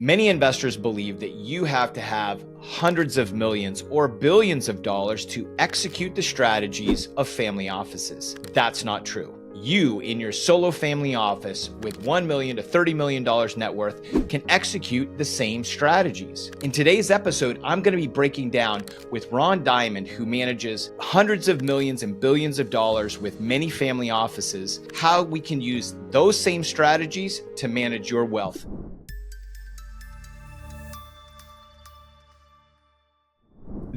Many investors believe that you have to have hundreds of millions or billions of dollars to execute the strategies of family offices. That's not true. You, in your solo family office with $1 million to $30 million net worth, can execute the same strategies. In today's episode, I'm going to be breaking down with Ron Diamond, who manages hundreds of millions and billions of dollars with many family offices, how we can use those same strategies to manage your wealth.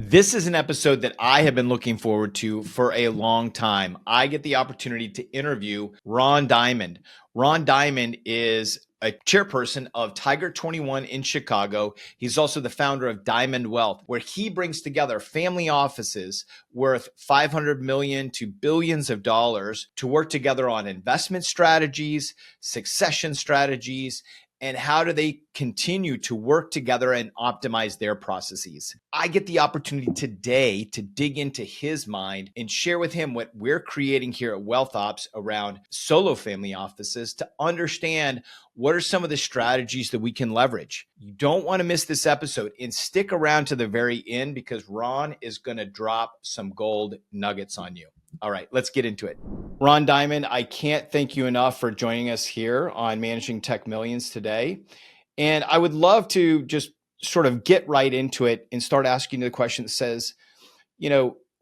This is an episode that I have been looking forward to for a long time. I get the opportunity to interview Ron Diamond. Ron Diamond is a chairperson of Tiger 21 in Chicago. He's also the founder of Diamond Wealth, where he brings together family offices worth 500 million to billions of dollars to work together on investment strategies, succession strategies, and how do they continue to work together and optimize their processes. I get the opportunity today to dig into his mind and share with him what we're creating here at Wealth Ops around solo family offices to understand what are some of the strategies that we can leverage. You don't want to miss this episode, and stick around to the very end because Ron is going to drop some gold nuggets on you. All right, let's get into it. Ron Diamond, I can't thank you enough for joining us here on Managing Tech Millions today. And I would love to just sort of get right into it and start asking you the question that says,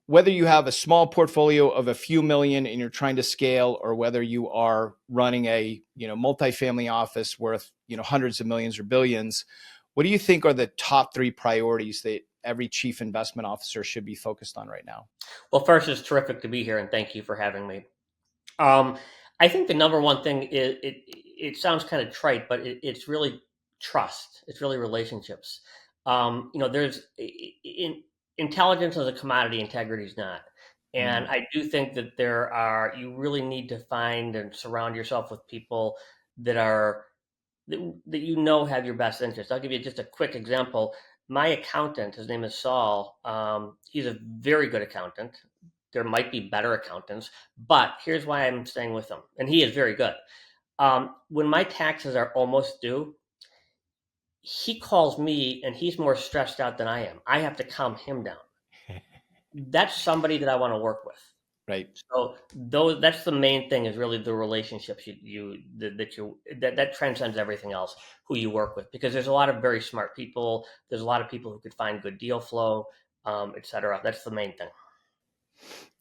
whether you have a small portfolio of a few million and you're trying to scale, or whether you are running a, multifamily office worth, hundreds of millions or billions, what do you think are the top three priorities that every chief investment officer should be focused on right now? Well, first, it's terrific to be here, and thank you for having me. I think the number one thing is it sounds kind of trite, but it's really trust. It's really relationships. There's intelligence is a commodity, integrity is not. And I do think that you really need to find and surround yourself with people that are that have your best interest. I'll give you just a quick example. My accountant, his name is Saul. He's a very good accountant. There might be better accountants, but here's why I'm staying with him, and he is very good. When my taxes are almost due, he calls me, and he's more stressed out than I am. I have to calm him down. That's somebody that I want to work with. Right. So that's the main thing, is really the relationships that transcends everything else, who you work with, because there's a lot of very smart people. There's a lot of people who could find good deal flow, et cetera. That's the main thing.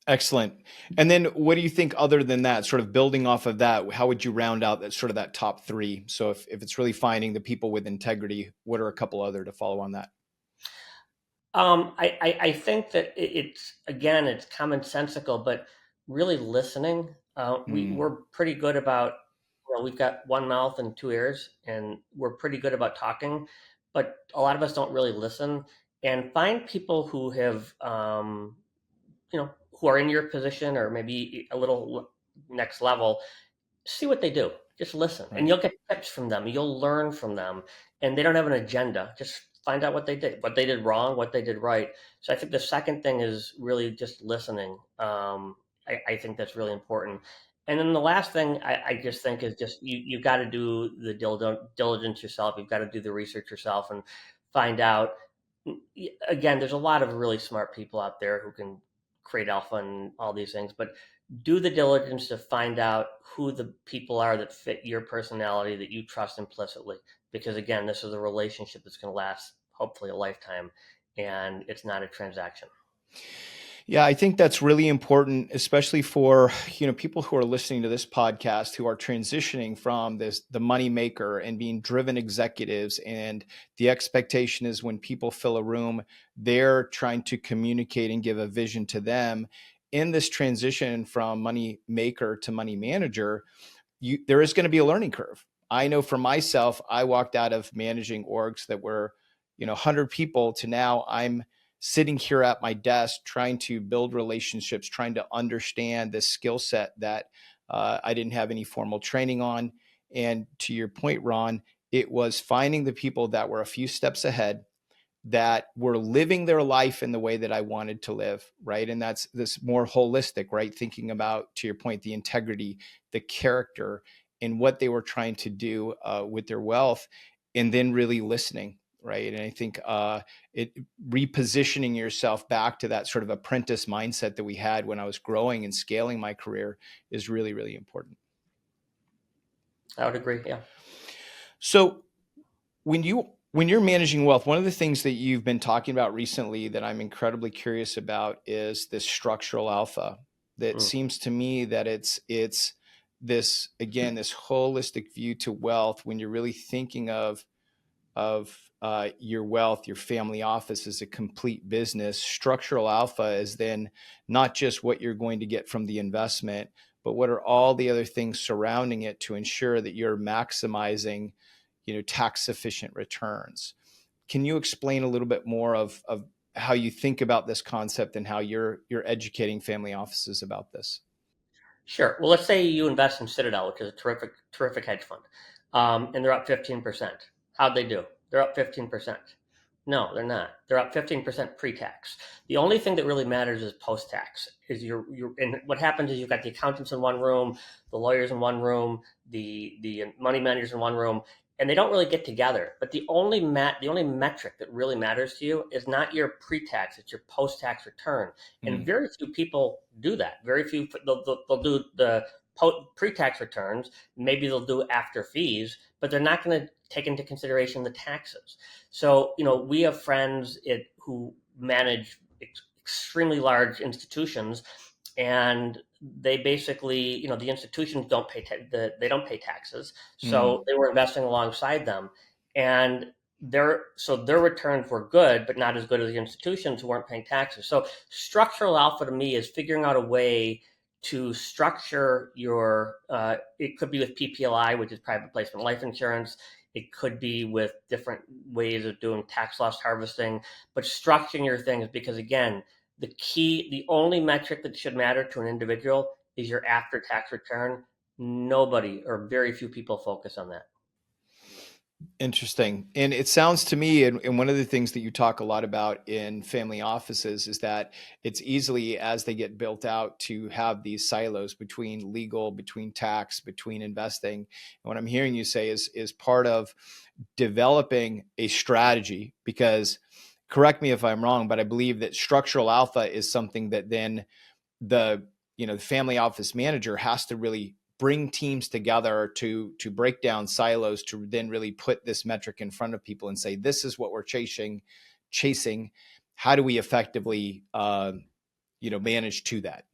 Excellent. And then what do you think other than that, sort of building off of that, how would you round out that top three? So if it's really finding the people with integrity, what are a couple other to follow on that? I think that it's commonsensical, but really listening. We're pretty good about, we've got one mouth and two ears, and we're pretty good about talking, but a lot of us don't really listen. And find people who have, who are in your position or maybe a little next level. See what they do. Just listen, and you'll get tips from them. You'll learn from them, and they don't have an agenda. Just find out what they did wrong, what they did right. So I think the second thing is really just listening. I think that's really important. And then the last thing I just think is just you got to do the diligence yourself. You've got to do the research yourself and find out. Again, there's a lot of really smart people out there who can create alpha and all these things, but do the diligence to find out who the people are that fit your personality, that you trust implicitly. Because again, this is a relationship that's going to last hopefully a lifetime, and it's not a transaction. Yeah, I think that's really important, especially for people who are listening to this podcast who are transitioning from the money maker and being driven executives. And the expectation is when people fill a room, they're trying to communicate and give a vision to them. In this transition from money maker to money manager, there is going to be a learning curve. I know for myself, I walked out of managing orgs that were 100 people to now I'm sitting here at my desk trying to build relationships, trying to understand this skill set that I didn't have any formal training on. And to your point, Ron, it was finding the people that were a few steps ahead, that were living their life in the way that I wanted to live, right? And that's this more holistic, right? Thinking about, to your point, the integrity, the character, and what they were trying to do with their wealth. and then really listening, right? And I think it repositioning yourself back to that sort of apprentice mindset that we had when I was growing and scaling my career is really, really important. I would agree. Yeah. So when you're managing wealth, one of the things that you've been talking about recently that I'm incredibly curious about is this structural alpha. That Mm. seems to me that it's this, again, this holistic view to wealth when you're really thinking of your wealth, your family office as a complete business. Structural alpha is then not just what you're going to get from the investment, but what are all the other things surrounding it to ensure that you're maximizing, tax efficient returns. Can you explain a little bit more of how you think about this concept and how you're educating family offices about this? Sure. Well, let's say you invest in Citadel, which is a terrific hedge fund, and they're up 15%. How'd they do? They're up 15%. No, they're not. They're up 15% pre-tax. The only thing that really matters is post-tax. And what happens is you've got the accountants in one room, the lawyers in one room, the money managers in one room, and they don't really get together. But the only metric that really matters to you is not your pre-tax; it's your post-tax return. And Mm, very few people do that. Very few, they'll do the pre-tax returns. Maybe they'll do after fees, but they're not going to take into consideration the taxes. So, we have friends who manage extremely large institutions, and they basically, the institutions don't pay they don't pay taxes, mm, so they were investing alongside them, and their returns were good, but not as good as the institutions who weren't paying taxes. So structural alpha to me is figuring out a way to structure your. It could be with PPLI, which is private placement life insurance. It could be with different ways of doing tax loss harvesting, but structuring your things, because again, the only metric that should matter to an individual is your after tax return. Nobody or very few people focus on that. interesting. And it sounds to me, and one of the things that you talk a lot about in family offices is that it's easily, as they get built out, to have these silos between legal, between tax, between investing. And what I'm hearing you say is part of developing a strategy, because, correct me if I'm wrong, but I believe that structural alpha is something that then the family office manager has to really bring teams together to break down silos, to then really put this metric in front of people and say, this is what we're chasing. How do we effectively manage to that?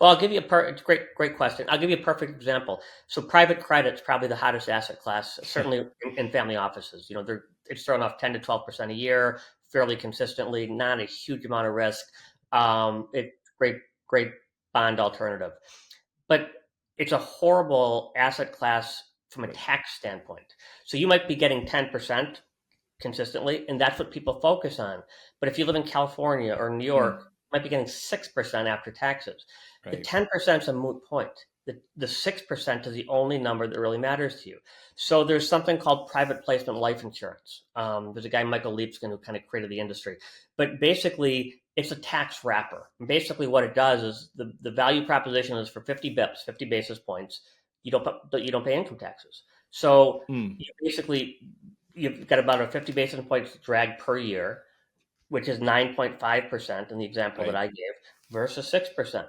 Well, I'll give you it's a great question. I'll give you a perfect example. So private credit's probably the hottest asset class, certainly in family offices. It's throwing off 10 to 12% a year, fairly consistently, not a huge amount of risk. It's great bond alternative, but it's a horrible asset class from a Right. tax standpoint. So you might be getting 10% consistently, and that's what people focus on. But if you live in California or New Mm, York, you might be getting 6% after taxes. The right. 10% is a moot point. The 6% is the only number that really matters to you. So there's something called private placement life insurance. There's a guy, Michael Leapskin, who kind of created the industry. But basically, it's a tax wrapper. And basically, what it does is the value proposition is for 50 bips, 50 basis points. You don't pay income taxes. So Mm, you basically you've got about a 50 basis points drag per year, which is 9.5% in the example that right. I gave, versus 6%.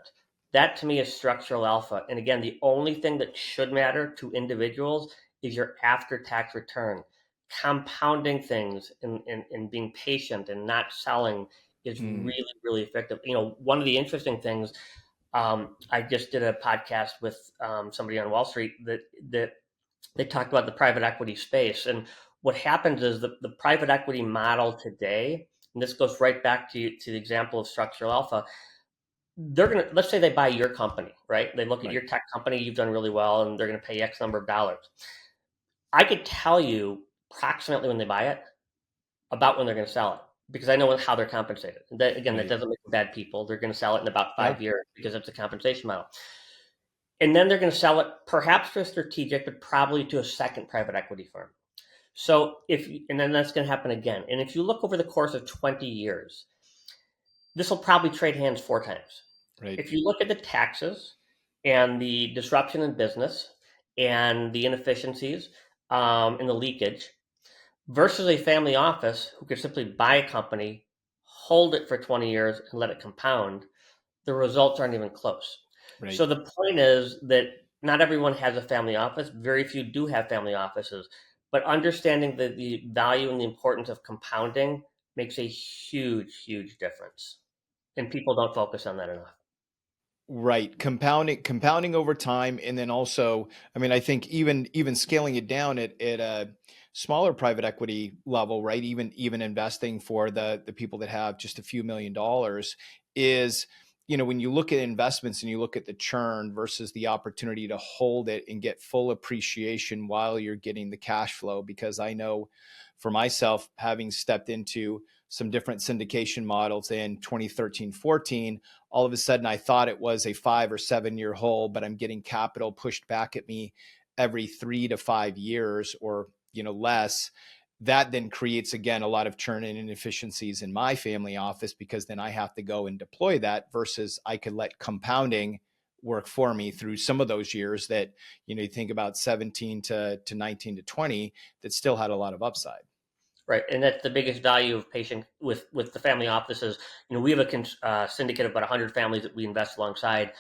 That to me is structural alpha. And again, the only thing that should matter to individuals is your after tax return. Compounding things and being patient and not selling is Mm, really, really effective. One of the interesting things, I just did a podcast with somebody on Wall Street that they talked about the private equity space. And what happens is the private equity model today, and this goes right back to the example of structural alpha, let's say they buy your company, right? They look at right. your tech company, you've done really well, and they're going to pay X number of dollars. I could tell you approximately when they buy it, about when they're going to sell it, because I know how they're compensated. That Right. doesn't make them bad people. They're going to sell it in about Yeah. 5 years because it's a compensation model. And then they're going to sell it perhaps to a strategic, but probably to a second private equity firm. So and then that's going to happen again. And if you look over the course of 20 years, this will probably trade hands 4 times. Right. If you look at the taxes and the disruption in business and the inefficiencies and the leakage, versus a family office who could simply buy a company, hold it for 20 years, and let it compound. The results aren't even close. Right. So the point is that not everyone has a family office. Very few do have family offices. But understanding the value and the importance of compounding makes a huge, huge difference. And people don't focus on that enough. Right. Compounding over time. And then also, I mean, I think even scaling it down at a smaller private equity level, right? Even investing for the people that have just a few $1 million is, when you look at investments and you look at the churn versus the opportunity to hold it and get full appreciation while you're getting the cash flow. Because I know for myself, having stepped into some different syndication models in 2013, 14, all of a sudden I thought it was a 5 or 7 year hold, but I'm getting capital pushed back at me every 3 to 5 years or less. That then creates again a lot of churn and inefficiencies in my family office, because then I have to go and deploy that versus I could let compounding work for me through some of those years that you think about 17 to 19 to 20 that still had a lot of upside. Right, and that's the biggest value of patient with the family offices. We have a syndicate of about 100 families that we invest alongside.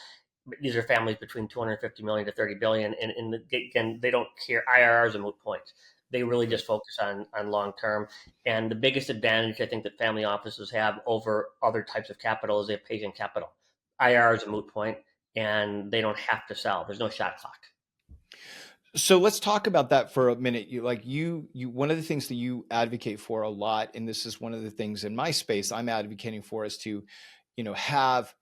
These are families between 250 million to 30 billion, and again, they don't care. IRRs are moot points. They really Right. just focus on long term. And the biggest advantage I think that family offices have over other types of capital is they have patient capital. IRR is a moot point, and they don't have to sell. There's no shot clock. So let's talk about that for a minute. You one of the things that you advocate for a lot, and this is one of the things in my space I'm advocating for, is to, have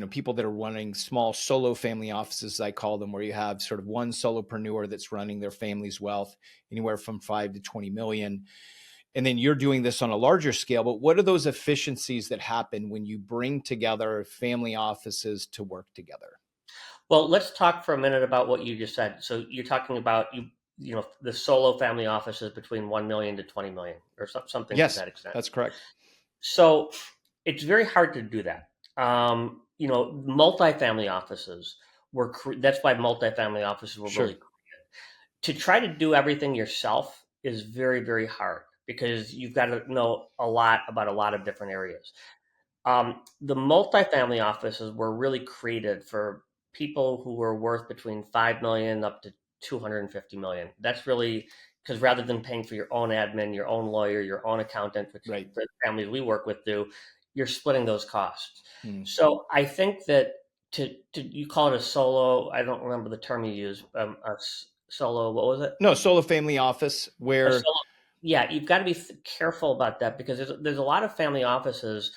people that are running small solo family offices, I call them, where you have sort of one solopreneur that's running their family's wealth, anywhere from 5 to 20 million. And then you're doing this on a larger scale. But what are those efficiencies that happen when you bring together family offices to work together? Well, let's talk for a minute about what you just said. So you're talking about the solo family offices between 1 million to 20 million or something to Yes, that extent. that's correct. So it's very hard to do that. Multifamily offices that's why multifamily offices were really Sure. to try to do everything yourself is very, very hard because you've got to know a lot about a lot of different areas. The multifamily offices were really created for people who were worth between 5 million up to 250 million. That's really because rather than paying for your own admin, your own lawyer, your own accountant, which Right. the families we work with do, you're splitting those costs. Hmm. So I think that to you call it a solo, I don't remember the term you use, solo, what was it? No, solo family office A where, solo, yeah, you've got to be careful about that because there's a lot of family offices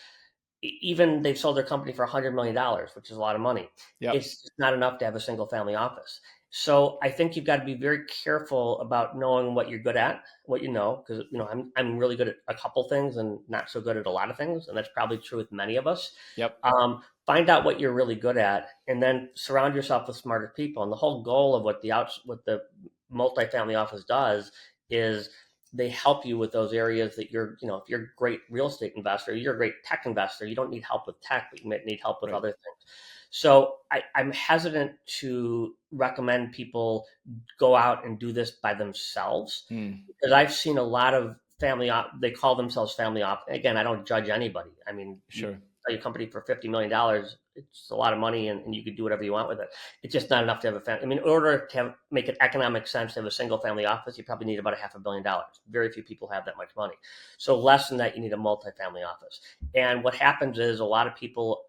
even they've sold their company for $100 million, which is a lot of money. yep, It's just not enough to have a single family office. So I think you've got to be very careful about knowing what you're good at, what you know, because I'm really good at a couple things and not so good at a lot of things, and that's probably true with many of us. yep, Find out what you're really good at, and then surround yourself with smarter people. And the whole goal of what the multifamily office does is they help you with those areas that if you're a great real estate investor, you're a great tech investor, you don't need help with tech, but you might need help with right. other things. So I'm hesitant to recommend people go out and do this by themselves Hmm. because I've seen a lot of they call themselves family op. Again, I don't judge anybody. I mean, you Sure. sell your company for $50 million, it's a lot of money and you could do whatever you want with it. It's just not enough to have a family. I mean, in order to make it economic sense to have a single family office, you probably need about $500 million. Very few people have that much money. So less than that, you need a multifamily office. And what happens is a lot of people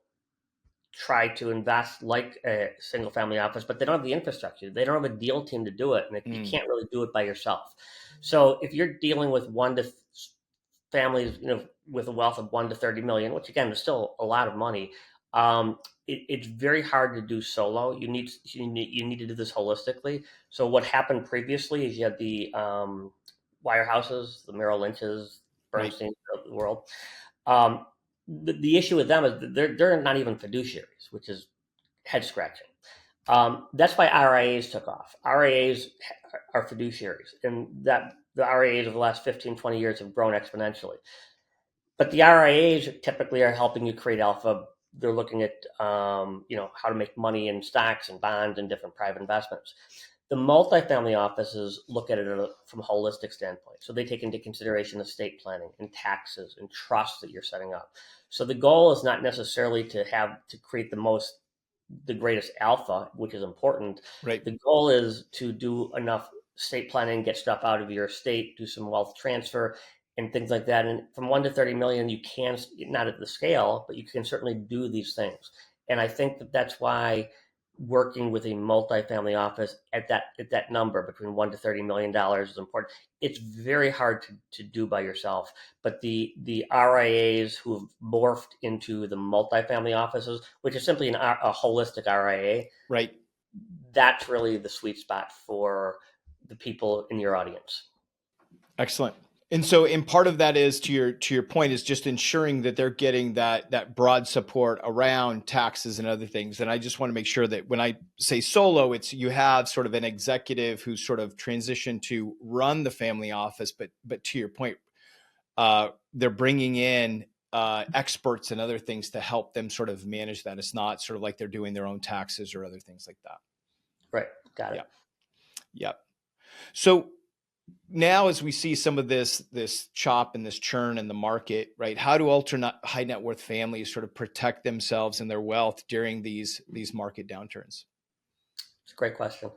try to invest like a single family office, but they don't have the infrastructure. They don't have a deal team to do it. And you Hmm. can't really do it by yourself. So if you're dealing with families, with a wealth of 1 to 30 million, which again is still a lot of money, it's very hard to do solo. You need to do this holistically. So what happened previously is you had the wirehouses, the Merrill Lynch's, Right. Bernstein of the world. Um, the issue with them is that they're not even fiduciaries, which is head scratching. That's why RIAs took off. RIAs are fiduciaries, and that the RIAs of the last 15, 20 years have grown exponentially. But the RIAs typically are helping you create alpha. They're looking at how to make money in stocks and bonds and different private investments. The multifamily offices look at it from a holistic standpoint. So they take into consideration estate planning and taxes and trust that you're setting up. So the goal is not necessarily to create the greatest alpha, which is important. Right. The goal is to do enough estate planning, get stuff out of your estate, do some wealth transfer and things like that. And from 1 to 30 million, you can, not at the scale, but you can certainly do these things. And I think that that's why working with a multifamily office at that number between $1 to $30 million is important. It's very hard to do by yourself, but the RIAs who have morphed into the multifamily offices, which is simply a holistic RIA, Right. that's really the sweet spot for the people in your audience. Excellent. And so, in part of that is to your point is just ensuring that they're getting that broad support around taxes and other things. And I just want to make sure that when I say solo, it's you have sort of an executive who's sort of transitioned to run the family office, but to your point, they're bringing in experts and other things to help them sort of manage that. It's not sort of like they're doing their own taxes or other things like that. Right. Got it. Yeah. Yep. So now, as we see some of this chop and this churn in the market, right? How do ultra high net worth families sort of protect themselves and their wealth during these market downturns? It's a great question.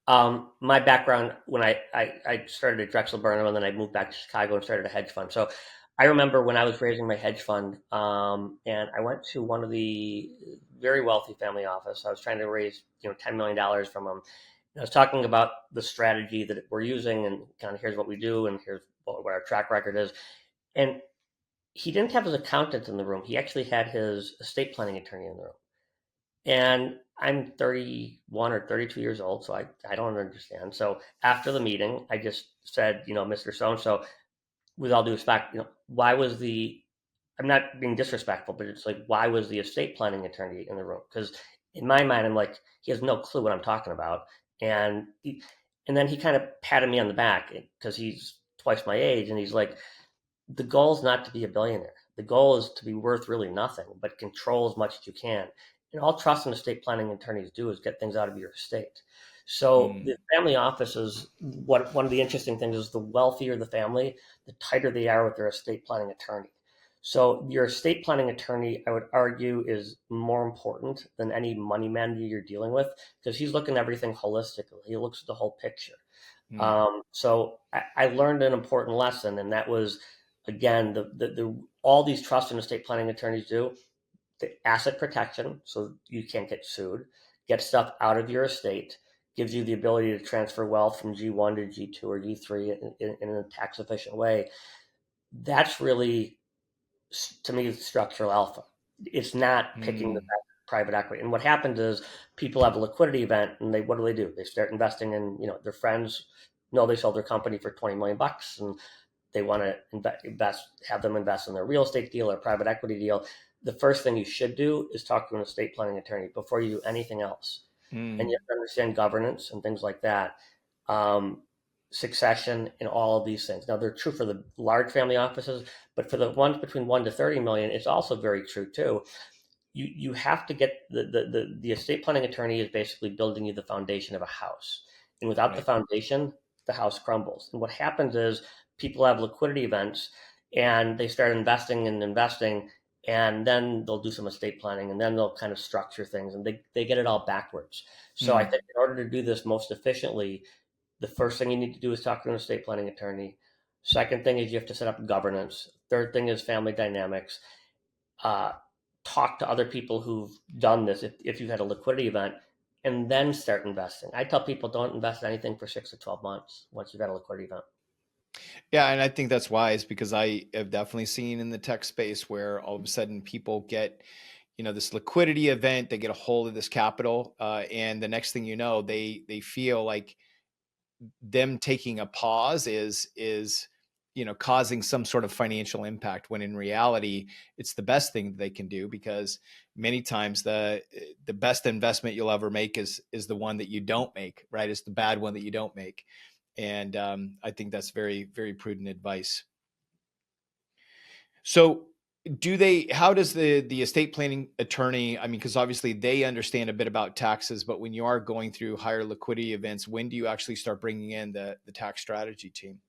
My background, when I started at Drexel Burnham and then I moved back to Chicago and started a hedge fund. So I remember when I was raising my hedge fund, and I went to one of the very wealthy family office. I was trying to raise $10 million from them. I was talking about the strategy that we're using and kind of here's what we do and here's what our track record is. And he didn't have his accountant in the room. He actually had his estate planning attorney in the room. And I'm 31 or 32 years old, so I don't understand. So after the meeting, I just said, Mr. So and so, with all due respect, why was I'm not being disrespectful, but it's like, why was the estate planning attorney in the room? Because in my mind, I'm like, he has no clue what I'm talking about. And then he kind of patted me on the back because he's twice my age, and he's like, the goal is not to be a billionaire. The goal is to be worth really nothing, but control as much as you can. And all trust and estate planning attorneys do is get things out of your estate. So Mm, the family offices, what one of the interesting things is the wealthier the family, the tighter they are with their estate planning attorney. So your estate planning attorney, I would argue, is more important than any money manager you're dealing with because he's looking at everything holistically. He looks at the whole picture. mm, So I learned an important lesson, and that was again the all these trust and estate planning attorneys do the asset protection, so you can't get sued, get stuff out of your estate, gives you the ability to transfer wealth from G1 to G2 or G3 in a tax efficient way. That's really, to me, structural alpha. It's not picking the mm, best private equity. And what happens is people have a liquidity event, and what do? They start investing in their friends know they sold their company for 20 million bucks, and they want to have them invest in their real estate deal or private equity deal. The first thing you should do is talk to an estate planning attorney before you do anything else. And you mm. have to understand governance and things like that, um, succession, and all of these things. Now, they're true for the large family offices, but for the ones between 1 to 30 million, it's also very true too. You have to get the estate planning attorney is basically building you the foundation of a house, and without the Right. foundation, the house crumbles. And what happens is people have liquidity events and they start investing, and then they'll do some estate planning, and then they'll kind of structure things, and they get it all backwards. So I Mm, think in order to do this most efficiently, the first thing you need to do is talk to an estate planning attorney. Second thing is you have to set up governance. Third thing is family dynamics. uh, Talk to other people who've done this if you've had a liquidity event, and then start investing. I tell people don't invest in anything for 6 to 12 months once you've had a liquidity event. yeah, and I think that's wise because I have definitely seen in the tech space where all of a sudden people get, this liquidity event, they get a hold of this capital, and the next thing you know, they feel like them taking a pause is causing some sort of financial impact when in reality it's the best thing that they can do because many times the best investment you'll ever make is the one that you don't make, right? It's the bad one that you don't make. And I think that's very, very prudent advice. So do they, how does the estate planning attorney, I mean, because obviously they understand a bit about taxes, but when you are going through higher liquidity events, when do you actually start bringing in the tax strategy team?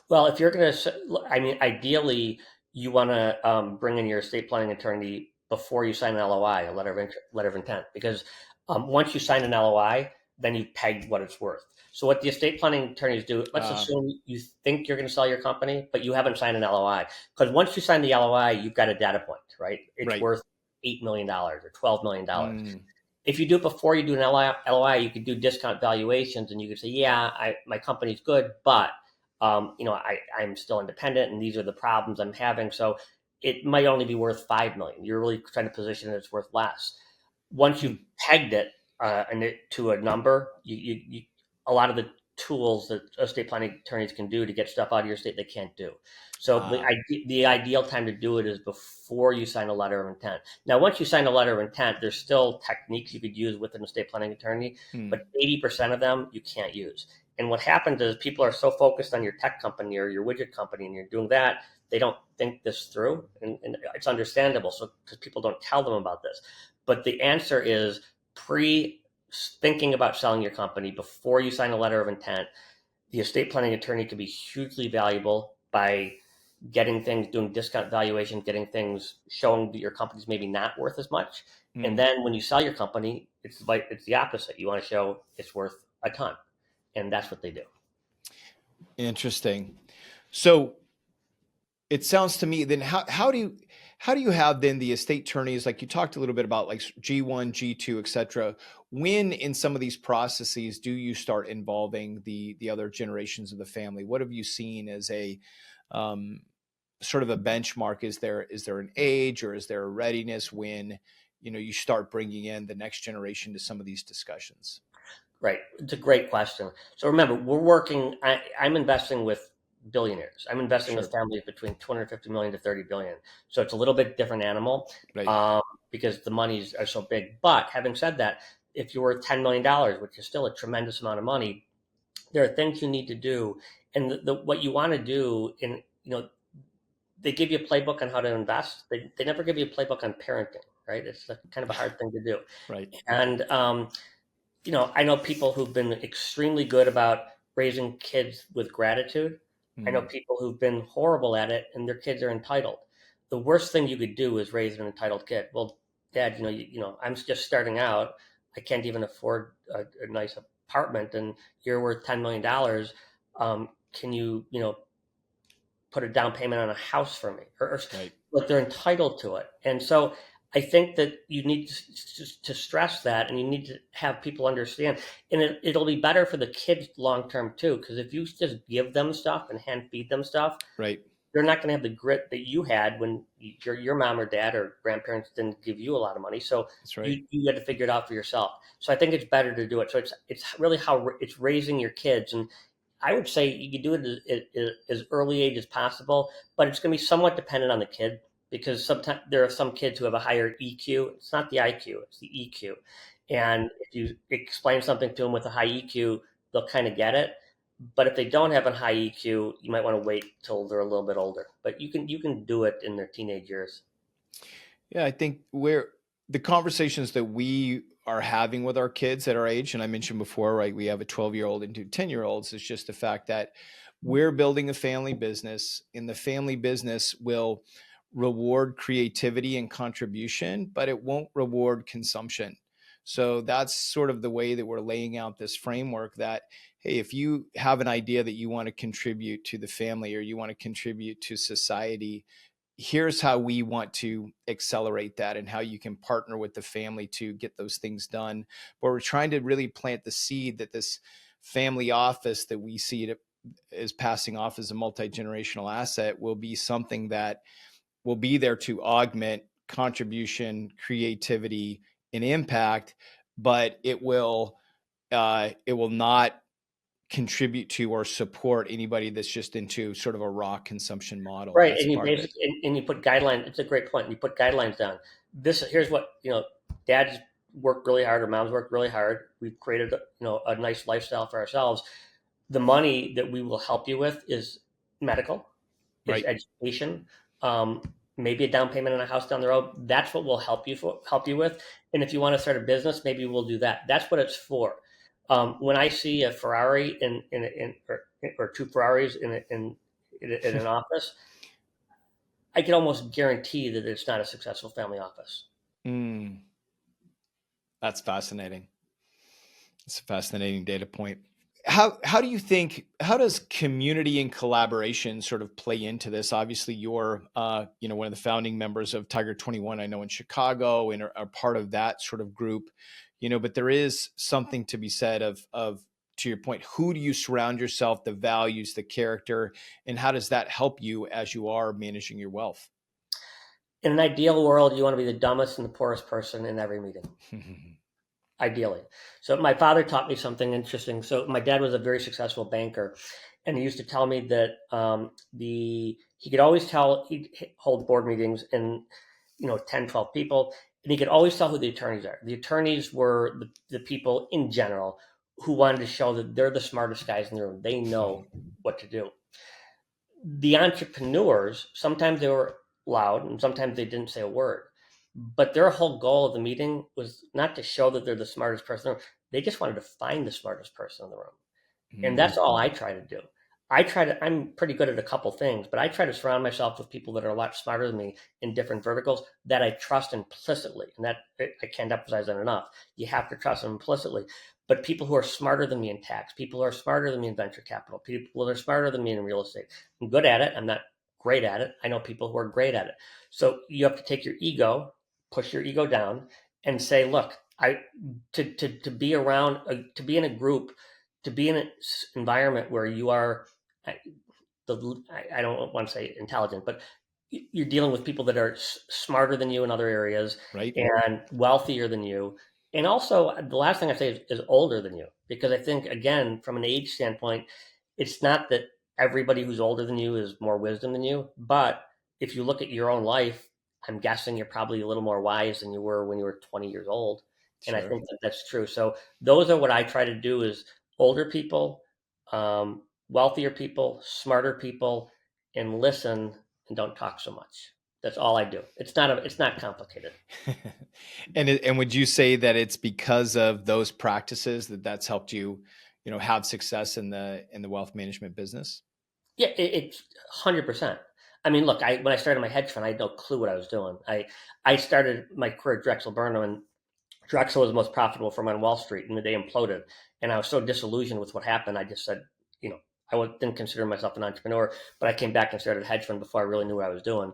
Well, if you're going to, I mean, ideally, you want to bring in your estate planning attorney before you sign an LOI, a letter of intent, because once you sign an LOI, then you peg what it's worth. So what the estate planning attorneys do, let's uh, assume you think you're going to sell your company, but you haven't signed an LOI, because once you sign the LOI, you've got a data point, right? It's right. worth $8 million or $12 million. Mm, If you do it before you do an LOI, you could do discount valuations, and you could say, "Yeah, my company's good, but I'm still independent, and these are the problems I'm having. So it might only be worth 5 million. You're really trying to position it as worth less. Once you've mm, pegged it and it to a number, a lot of the tools that estate planning attorneys can do to get stuff out of your estate they can't do. So uh, the ideal time to do it is before you sign a letter of intent. Now, once you sign a letter of intent, there's still techniques you could use with an estate planning attorney, mm, but 80% of them you can't use. And what happens is people are so focused on your tech company or your widget company, and you're doing that, they don't think this through, and it's understandable. So because people don't tell them about this, but the answer is pre thinking about selling your company before you sign a letter of intent. The estate planning attorney can be hugely valuable by getting things, doing discount valuation, getting things showing that your company's maybe not worth as much. And mm. then when you sell your company, it's the opposite. You want to show it's worth a ton, and that's what they do. Interesting. So it sounds to me then, how do you have then the estate attorneys, like you talked a little bit about like G1, G2, et cetera. When in some of these processes do you start involving the other generations of the family? What have you seen as a um, sort of a benchmark? Is there an age, or is there a readiness when you start bringing in the next generation to some of these discussions? Right. It's a great question. So remember, I'm investing with billionaires. I'm investing with Sure. families between 250 million to 30 billion. So it's a little bit different animal Right. um, because the monies are so big. But having said that, if you're worth $10 million, which is still a tremendous amount of money, there are things you need to do. And what you want to do they give you a playbook on how to invest. They never give you a playbook on parenting, right? It's kind of a hard thing to do. Right. And I know people who've been extremely good about raising kids with gratitude. I know Mm, people who've been horrible at it, and their kids are entitled. The worst thing you could do is raise an entitled kid. Well, Dad, I'm just starting out. I can't even afford a nice apartment, and you're worth $10 million. Can you put a down payment on a house for me, right. like they're entitled to it. And so I think that you need to stress that, and you need to have people understand, and it'll be better for the kids long term too, because if you just give them stuff and hand feed them stuff, Right. they're not going to have the grit that you had when your mom or dad or grandparents didn't give you a lot of money. So That's right. you had to figure it out for yourself. So I think it's better to do it. So it's really how it's raising your kids, and I would say you can do it as early age as possible, but it's going to be somewhat dependent on the kid, because sometimes there are some kids who have a higher EQ. It's not the IQ; it's the EQ. And if you explain something to them with a high EQ, they'll kind of get it. But if they don't have a high EQ, you might want to wait till they're a little bit older. But you can do it in their teenage years. Yeah, I think where the conversations that we are having with our kids at our age, and I mentioned before, right, we have a 12-year-old and two 10-year-olds, is just the fact that we're building a family business, and the family business will reward creativity and contribution, but it won't reward consumption. So that's sort of the way that we're laying out this framework that, hey, if you have an idea that you want to contribute to the family or you want to contribute to society, here's how we want to accelerate that and how you can partner with the family to get those things done. But we're trying to really plant the seed that this family office that we see it as passing off as a multi-generational asset will be something that will be there to augment contribution, creativity, and impact, but it will not contribute to or support anybody that's just into sort of a raw consumption model. Right, That's and you part of it. basically and you put guidelines. It's a great point. You put guidelines down. Here's what Dad's worked really hard, or Mom's worked really hard. We've created a nice lifestyle for ourselves. The money that we will help you with is medical, is Right. education. Um, maybe a down payment on a house down the road. That's what we'll help you with. And if you want to start a business, maybe we'll do that. That's what it's for. When I see a Ferrari or two Ferraris in an office, I can almost guarantee that it's not a successful family office. Mm, that's fascinating. It's a fascinating data point. How do you think, how does community and collaboration sort of play into this? Obviously you're one of the founding members of Tiger 21, I know, in Chicago, and are part of that sort of group, but there is something to be said of to your point, who do you surround yourself, the values, the character, and how does that help you as you are managing your wealth? In an ideal world, you want to be the dumbest and the poorest person in every meeting, ideally. So my father taught me something interesting. So my dad was a very successful banker, and he used to tell me that he could always tell he'd hold board meetings and 10, 12 people, and he could always tell who the attorneys are. The attorneys were the people in general who wanted to show that they're the smartest guys in the room. They know what to do. The entrepreneurs, sometimes they were loud and sometimes they didn't say a word. But their whole goal of the meeting was not to show that they're the smartest person in the room. They just wanted to find the smartest person in the room. And that's all I try to do. I'm pretty good at a couple things, but I try to surround myself with people that are a lot smarter than me in different verticals that I trust implicitly. And that I can't emphasize that enough. You have to trust them implicitly. But people who are smarter than me in tax, people who are smarter than me in venture capital, people that are smarter than me in real estate. I'm good at it. I'm not great at it. I know people who are great at it. So you have to take your ego, push your ego down, and say, look, to be around, to be in a group, to be in an environment where you are, I don't want to say intelligent, but you're dealing with people that are smarter than you in other areas Right. and wealthier than you. And also, the last thing I say is older than you, because I think, again, from an age standpoint, it's not that everybody who's older than you is more wisdom than you, but if you look at your own life, I'm guessing you're probably a little more wise than you were when you were 20 years old. And I Sure. think that that's true. So those are what I try to do is older people, wealthier people, smarter people, and listen and don't talk so much. That's all I do. It's not complicated. And would you say that it's because of those practices that's helped you, have success in the wealth management business? Yeah, it's 100%. I mean, look, when I started my hedge fund, I had no clue what I was doing. I started my career at Drexel Burnham, and Drexel was the most profitable firm on Wall Street, and they imploded. And I was so disillusioned with what happened. I just said, didn't consider myself an entrepreneur, but I came back and started a hedge fund before I really knew what I was doing.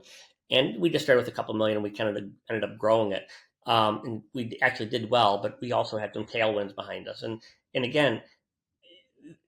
And we just started with a couple million, and we kind of ended up growing it. And we actually did well, but we also had some tailwinds behind us. And again,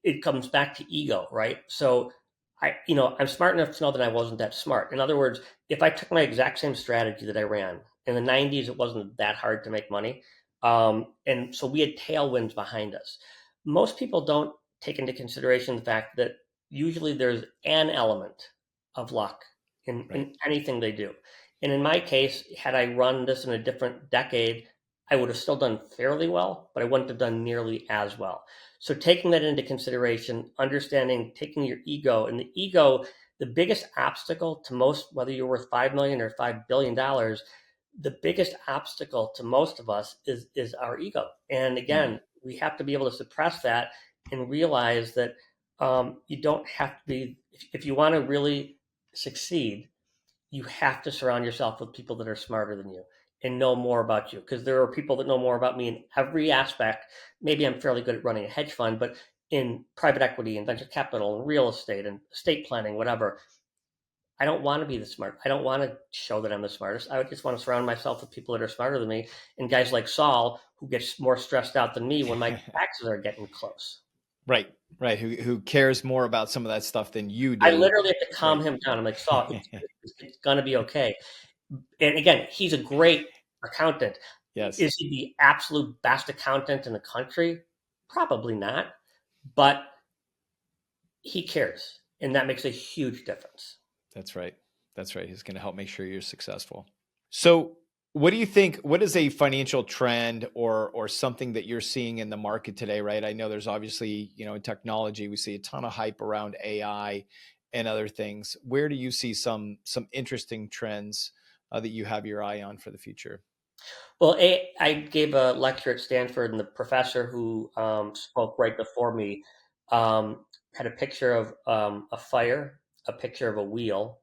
it comes back to ego, right? So I'm smart enough to know that I wasn't that smart. In other words, if I took my exact same strategy that I ran in the 90s, it wasn't that hard to make money. And so we had tailwinds behind us. Most people don't take into consideration the fact that usually there's an element of luck Right. in anything they do. And in my case, had I run this in a different decade, I would have still done fairly well, but I wouldn't have done nearly as well. So taking that into consideration, understanding, taking your ego, and the ego, the biggest obstacle to most, whether you're worth 5 million or $5 billion, the biggest obstacle to most of us is our ego. And Mm. again, we have to be able to suppress that and realize that you don't have to be, if you want to really succeed, you have to surround yourself with people that are smarter than you and know more about you, because there are people that know more about me in every aspect. Maybe I'm fairly good at running a hedge fund, but in private equity and venture capital and real estate and estate planning, whatever, I don't want to be the smart. I don't want to show that I'm the smartest. I just want to surround myself with people that are smarter than me and guys like Saul who gets more stressed out than me when my taxes are getting close. Right. Right. Who cares more about some of that stuff than you I do? literally have to calm Right. him down. I'm like, Saul, it's going to be okay. And again, he's a great accountant. Yes. Is he the absolute best accountant in the country? Probably not, but he cares, and that makes a huge difference. That's right. That's right. He's going to help make sure you're successful. So, what do you think? What is a financial trend or something that you're seeing in the market today? Right. I know there's obviously, in technology we see a ton of hype around AI, and other things. Where do you see some interesting trends that you have your eye on for the future? Well, I gave a lecture at Stanford, and the professor who spoke right before me had a picture of a fire, a picture of a wheel,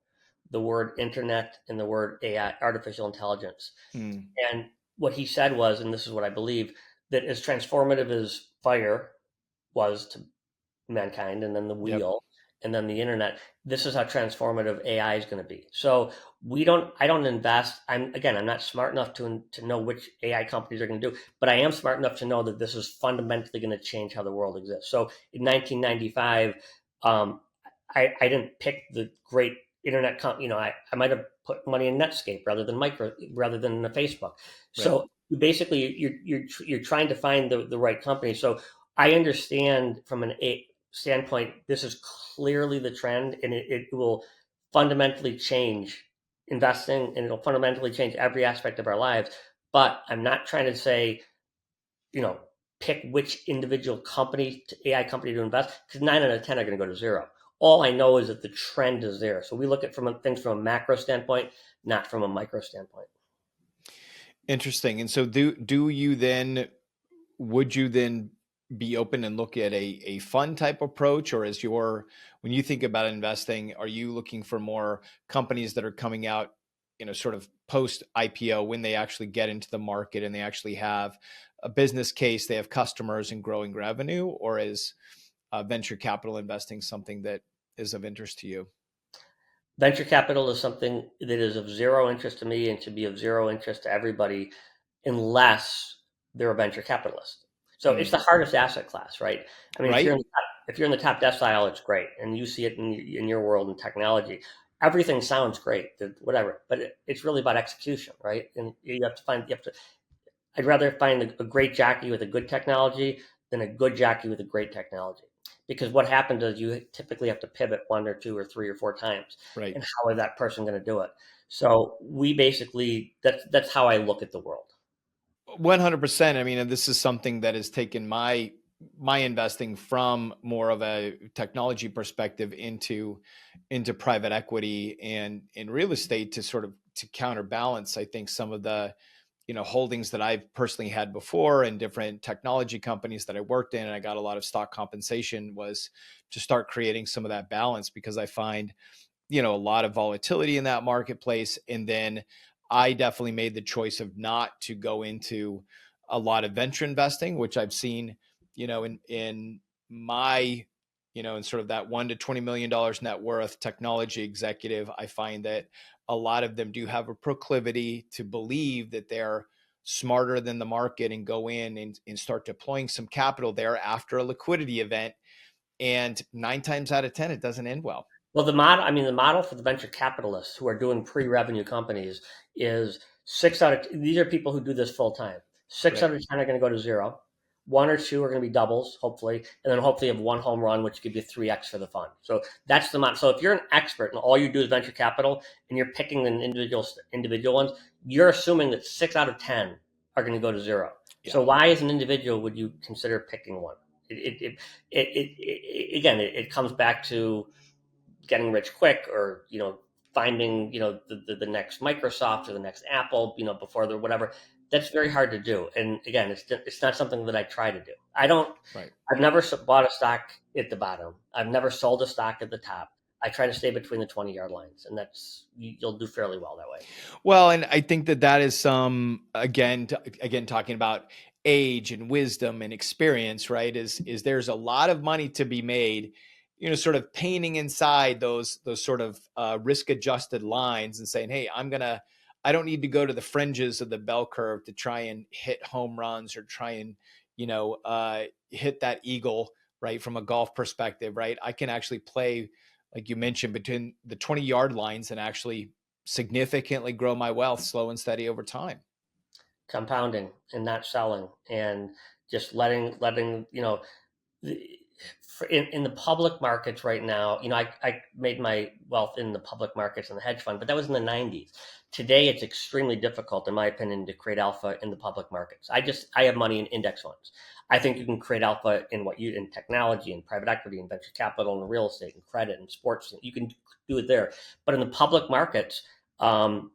the word internet, and the word AI, artificial intelligence. Hmm. And what he said was, and this is what I believe, that as transformative as fire was to mankind, and then the Yep. wheel, and then the internet. This is how transformative AI is going to be. So we don't. I don't invest. I'm not smart enough to know which AI companies are going to do, but I am smart enough to know that this is fundamentally going to change how the world exists. So in 1995, um, I didn't pick the great internet company. I might have put money in Netscape rather than in a Facebook. Right. So basically, you're trying to find the right company. So I understand from an standpoint, this is clearly the trend, and it will fundamentally change investing, and it'll fundamentally change every aspect of our lives. But I'm not trying to say, you know, pick which individual AI company to invest, because 9 out of 10 are going to go to zero. All I know is that the trend is there. So we look at things from a macro standpoint, not from a micro standpoint. Interesting. And so do you then would you then be open and look at a fund type approach, or is your when you think about investing, are you looking for more companies that are coming out, sort of post IPO when they actually get into the market and they actually have a business case, they have customers and growing revenue, or is venture capital investing something that is of interest to you? Venture capital is something that is of zero interest to me and should be of zero interest to everybody unless they're a venture capitalist. So it's Hmm. the hardest asset class, right? I mean, Right. if you're in the top decile, it's great, and you see it in your world in technology. Everything sounds great, whatever, but it's really about execution, right? And you have to. I'd rather find a great jockey with a good technology than a good jockey with a great technology. Because what happens is you typically have to pivot one or two or three or four times. Right. And how is that person going to do it? So we basically that's how I look at the world. 100%. I mean, and this is something that has taken my investing from more of a technology perspective into private equity and in real estate to sort of to counterbalance, I think, some of the holdings that I've personally had before and different technology companies that I worked in and I got a lot of stock compensation was to start creating some of that balance because I find a lot of volatility in that marketplace. And then I definitely made the choice of not to go into a lot of venture investing, which I've seen, in my, in sort of that $1 to $20 million net worth technology executive. I find that a lot of them do have a proclivity to believe that they're smarter than the market and go in and start deploying some capital there after a liquidity event. And 9 times out of 10, it doesn't end well. Well, the model for the venture capitalists who are doing pre-revenue companies is these are people who do this full time. Six Right. out of 10 are going to go to zero. One or two are going to be doubles, hopefully, and then hopefully have one home run, which gives you 3x for the fund. So that's the model. So if you're an expert and all you do is venture capital and you're picking an individual ones, you're assuming that 6 out of 10 are going to go to zero. Yeah. So why, as an individual, would you consider picking one? Again, it comes back to getting rich quick, or finding the next Microsoft or the next Apple, before the whatever. That's very hard to do, and again, it's not something that I try to do. Right. I've never bought a stock at the bottom. I've never sold a stock at the top. I try to stay between the 20-yard lines, and you'll do fairly well that way. Well, and I think that that is some again talking about age and wisdom and experience, right? Is there's a lot of money to be made, sort of painting inside those sort of risk adjusted lines and saying, hey, I don't need to go to the fringes of the bell curve to try and hit home runs or try and hit that eagle, right, from a golf perspective, right? I can actually play, like you mentioned, between the 20-yard lines and actually significantly grow my wealth slow and steady over time. Compounding and not selling, and just letting in the public markets right now, I made my wealth in the public markets and the hedge fund, but that was in the 90s. Today, it's extremely difficult, in my opinion, to create alpha in the public markets. I have money in index funds. I think you can create alpha in technology and private equity and venture capital and real estate and credit and sports. You can do it there, but in the public markets, the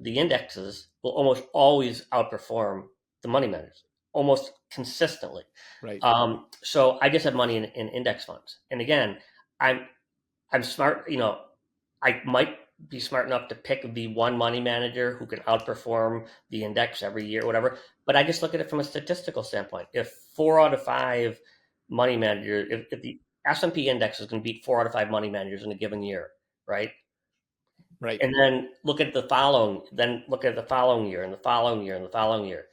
indexes will almost always outperform the money managers almost consistently. Right. So I just have money in index funds. And again, I'm I'm smart. I might be smart enough to pick the one money manager who can outperform the index every year, or whatever. But I just look at it from a statistical standpoint. If 4 out of 5 money managers, if the S&P index is going to beat 4 out of 5 money managers in a given year, right? Right. And then look at the following year and the following year and the following year.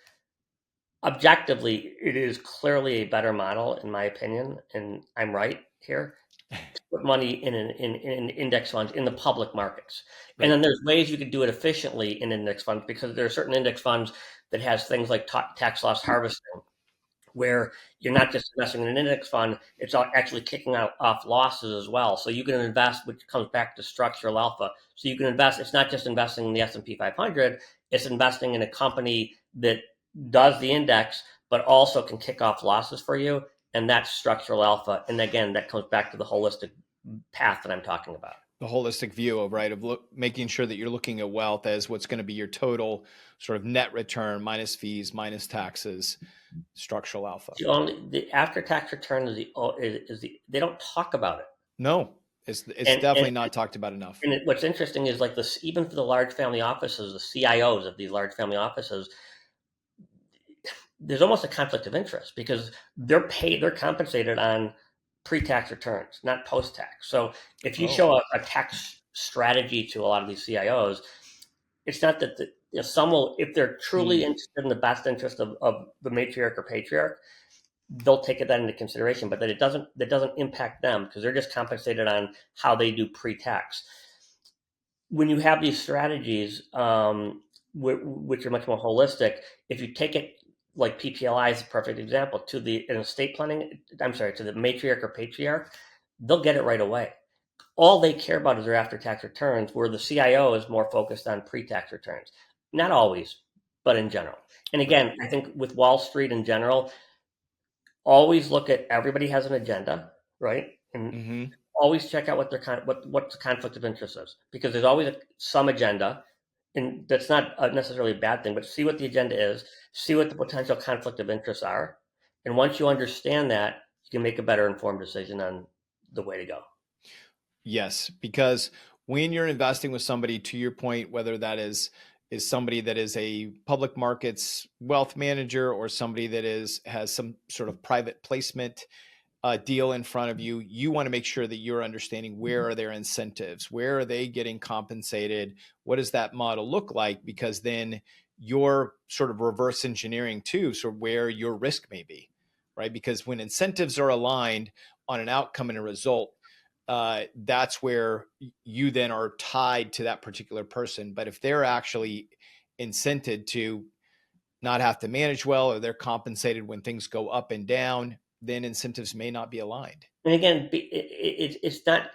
Objectively, it is clearly a better model, in my opinion, and I'm right here, to put money in index funds in the public markets. And Right. then there's ways you could do it efficiently in index funds, because there are certain index funds that has things like tax loss harvesting, where you're not just investing in an index fund, it's actually kicking off losses as well. So you can invest, which comes back to structural alpha. So you can invest, it's not just investing in the S&P 500, it's investing in a company that does the index, but also can kick off losses for you. And that's structural alpha. And again, that comes back to the holistic path that I'm talking about. The holistic view of making sure that you're looking at wealth as what's going to be your total sort of net return minus fees, minus taxes, structural alpha. The after tax return is they don't talk about it. No, it's And definitely not talked about enough. what's interesting is, like, this, even for the large family offices, the CIOs of these large family offices, there's almost a conflict of interest, because they're compensated on pre-tax returns, not post-tax. So if you show a tax strategy to a lot of these CIOs, it's not that some will, if they're truly interested in the best interest of the matriarch or patriarch, they'll take that into consideration, but that doesn't impact them, because they're just compensated on how they do pre-tax. When you have these strategies, which are much more holistic, if you take it, like PPLI is a perfect example, to the an estate planning, I'm sorry, to the matriarch or patriarch, they'll get it right away. All they care about is their after-tax returns, where the CIO is more focused on pre-tax returns. Not always, but in general. And again, I think with Wall Street in general, always look at, everybody has an agenda, right? And Mm-hmm. always check out what the conflict of interest is, because there's always some agenda, and that's not necessarily a bad thing. But see what the agenda is, see what the potential conflict of interests are, and once you understand that, you can make a better informed decision on the way to go. Yes, because when you're investing with somebody, to your point, whether that is somebody that is a public markets wealth manager or somebody that has some sort of private placement deal in front of you, you want to make sure that you're understanding where are their incentives, where are they getting compensated, what does that model look like, because then you're sort of reverse engineering too, so where your risk may be, right? Because when incentives are aligned on an outcome and a result, that's where you then are tied to that particular person. But if they're actually incented to not have to manage well, or they're compensated when things go up and down, then incentives may not be aligned. And again, it's not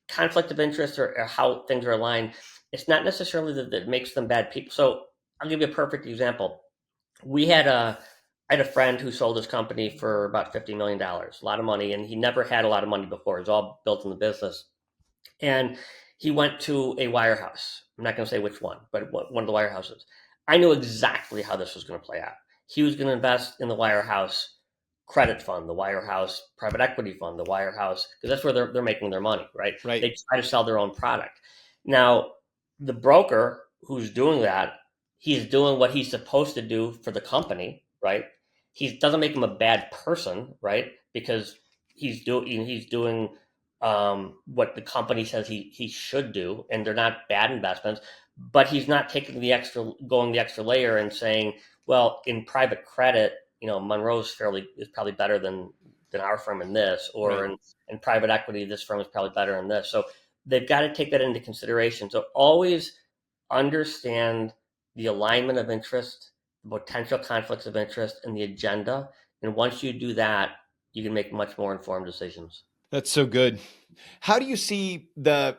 conflict of interest, or how things are aligned. It's not necessarily that makes them bad people. So I'll give you a perfect example. We had a I had a friend who sold his company for about $50 million, a lot of money, and he never had a lot of money before. It was all built in the business. And he went to a wirehouse. I'm not going to say which one, but one of the wirehouses. I knew exactly how this was going to play out. He was going to invest in the wirehouse credit fund, the wirehouse private equity fund, the wirehouse, because that's where they're making their money, right? Right. They try to sell their own product. Now, the broker who's doing that, he's doing what he's supposed to do for the company, right? He doesn't make him a bad person, right? Because he's doing what the company says he should do, and they're not bad investments. But he's not going the extra layer and saying, well, in private credit, Monroe's is probably better than our firm in this, or Right. in private equity, this firm is probably better in this. So they've got to take that into consideration. So always understand the alignment of interest, the potential conflicts of interest, and the agenda. And once you do that, you can make much more informed decisions. That's so good. How do you see the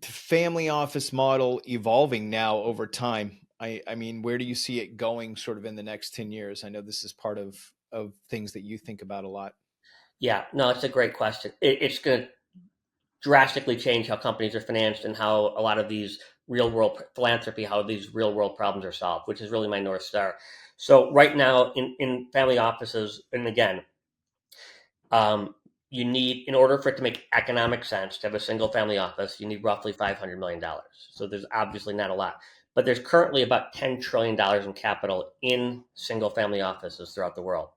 family office model evolving now over time? I mean, where do you see it going sort of in the next 10 years? I know this is part of things that you think about a lot. Yeah, no, it's a great question. It's going to drastically change how companies are financed and how a lot of these real world philanthropy, how these real world problems are solved, which is really my North Star. So right now in family offices, and again, um, you need, in order for it to make economic sense to have a single family office, you need roughly $500 million. So there's obviously not a lot, but there's currently about $10 trillion in capital in single family offices throughout the world.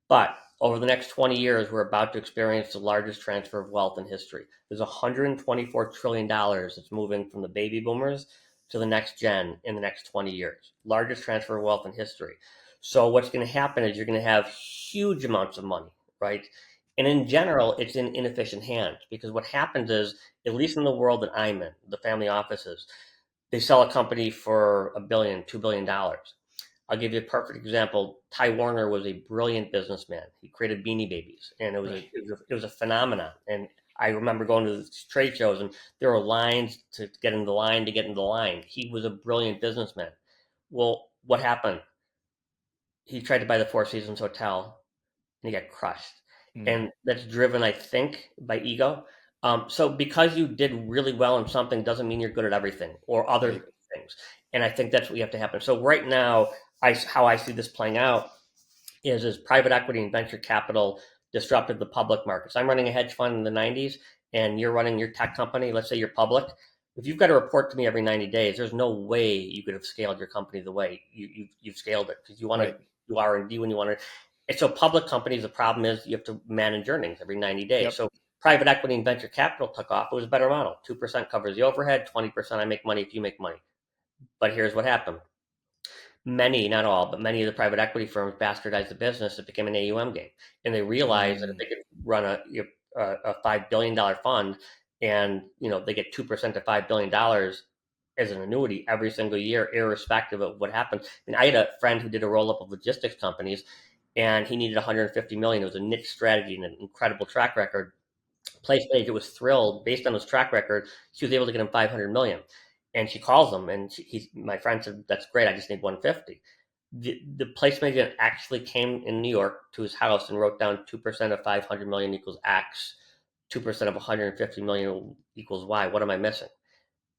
But over the next 20 years, we're about to experience the largest transfer of wealth in history. There's $124 trillion that's moving from the baby boomers to the next gen in the next 20 years. Largest transfer of wealth in history. So what's going to happen is you're going to have huge amounts of money, right? And in general, it's in inefficient hands because what happens is, at least in the world that I'm in, the family offices, they sell a company for a billion, $2 billion. I'll give you a perfect example. Ty Warner was a brilliant businessman. He created Beanie Babies, and Right. it was a phenomenon. And I remember going to the trade shows, and there were lines to get into the line to get into the line. He was a brilliant businessman. Well, what happened? He tried to buy the Four Seasons Hotel, and he got crushed. Mm, And that's driven, I think, by ego. So because you did really well in something doesn't mean you're good at everything or right. other things. And I think that's what you have to happen. So right now, how I see this playing out is private equity and venture capital disrupted the public markets. I'm running a hedge fund in the 90s, and you're running your tech company. Let's say you're public. If you've got to report to me every 90 days, there's no way you could have scaled your company the way you've scaled it because you want to Right. do R&D when you want to. And so public companies, the problem is you have to manage earnings every 90 days. Yep. So private equity and venture capital took off. It was a better model. 2% covers the overhead, 20% I make money if you make money. But here's what happened. Many, not all, but many of the private equity firms bastardized the business. It became an AUM game, and they realized that if Mm, they could run a $5 billion fund, and they get 2% of $5 billion as an annuity every single year, irrespective of what happens. I mean, I had a friend who did a roll up of logistics companies, and he needed 150 million. It was a niche strategy and an incredible track record. PlayStation was thrilled based on his track record. She was able to get him 500 million, and she calls him, and my friend said, "That's great. I just need 150." The placement agent actually came in New York to his house and wrote down 2% of 500 million equals X, 2% of 150 million equals Y. What am I missing?